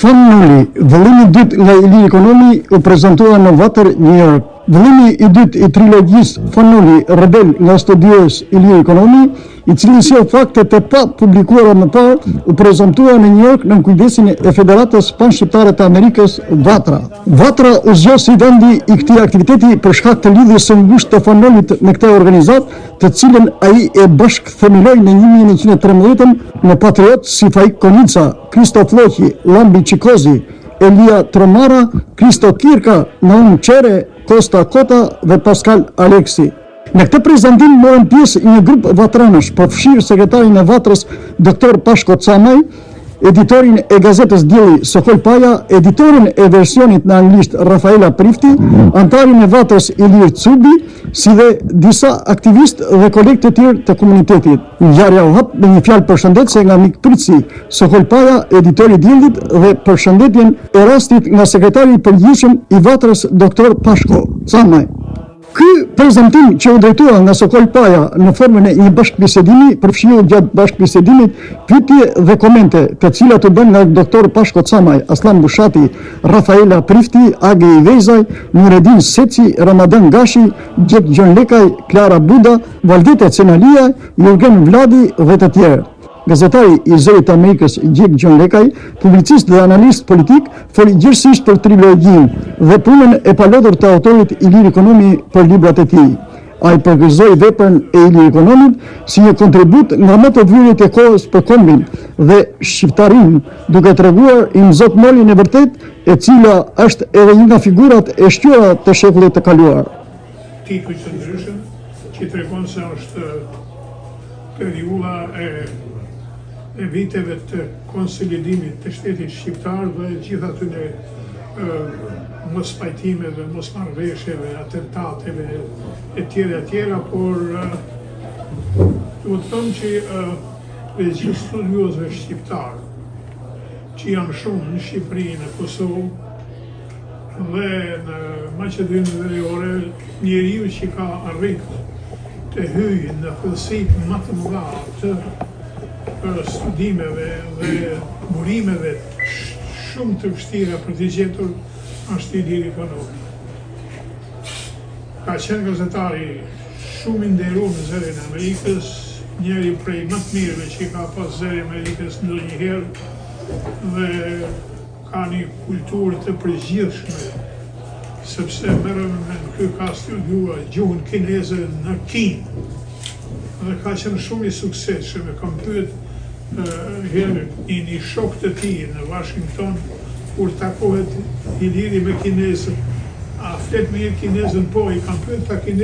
Fanuli, vëllimi i dytë nga Iliri Ekonomi u prezantua në Vatër, New York. Vëllimi i dytë i trilogjisë Fanuli, Rebel nga studios Iliri Ekonomi, i cili sjell faktet e pa publikuara më parë, u prezantua në New York në kujdesin e Federatës Panshqiptare të Amerikës, Vatra. Vatra u zgjosi vendi i këtij aktiviteti për shkak të lidhjes së ngushtë të Fanulit me këtë organizatë, të cilën ai e bashkëthemeloi në 1913 në patriotë si Faik Konica, Kristo Floqi, Lambi Çikozi, Elia Tromara, Kristo Kirka, Naum Çere, Kosta Kota dhe Pascal Aleksi. Në këtë prezantim morën pjesë një grup vatranësh, përfshirë sekretarin e Vatrës, Dr. Pashko Camaj, editorin e gazetës Dielli Sokol Paja, editorin e versionit në anglisht Rafaela Prifti, antarin e Vatrës Ilir Cubi, si dhe disa aktivistë dhe kolegë të tjerë të komunitetit. Ngjarja u hap me një fjalë përshëndetje nga mikpritësi Sokol Paja, editori i Diellit, dhe përshëndetjen e rastit nga sekretari i përgjithshëm i Vatrës, Dr. Pashko Camaj. Ky prezantim që u drejtua nga Sokol Paja në formën e një bashkëbisedimi, përfshirë gjatë bashkëbisedimit pyetje dhe komente, të cilat u bën nga Dr. Pashko Camaj, Aslan Bushati, Rafaela Prifti, Age Ivezaj, Nuredin Seci, Ramadan Gashi, Gjek Gjon Lekaj, Klara Buda, Valdete Cenalia, Jurgen Vladi dhe të tjerë. Gazetari i Zërit të Amerikës Gjek Gjon Lekaj, publicist dhe analist politik, foli gjithësisht për trilogjinë dhe punën e palodhur të autorit Iliri Ekonomi për librat e tij. Ai përgëzoi veprën e Iliri Ekonomit si një kontribut nga më të vërejt e kohës për kombin dhe shqiptarinë, duke treguar i Zot Molin e vërtet, e cila është edhe një nga figurat e shqyera të shekullit të kaluar. Tituj të ndryshëm që tregon se është periudha e viteve të konsolidimit të shtetit shqiptar dhe gjitha atyre mos pajtimeve, mos marrëveshjeve, atentateve e tjera, por duhet të them që dhe gjithë studiosëve shqiptar që janë shumë në Shqipëri, në Kosovë dhe në Maqedoninë Veriore, njeriu që ka arritur të hyjë në fillësitë më të mëdha të studimeve dhe burimeve shumë të vështira për të gjetur është Iliri Ekonomi. Ka qenë gazetari shumë i nderuar në zërin e Amerikës, njëri prej më të mirëve që ka pas zëri i Amerikës ndonjëherë, dhe ka një kulturë të përgjithshme, sepse ky ka studiuar gjuhën kineze në Kinë dhe ka qenë shumë i suksesshëm. E kam pyet herë një shok të tij në Washington, kur takohet Iliri me kinezën, a flet me kinezën? Po, i kam pyet ta kinezën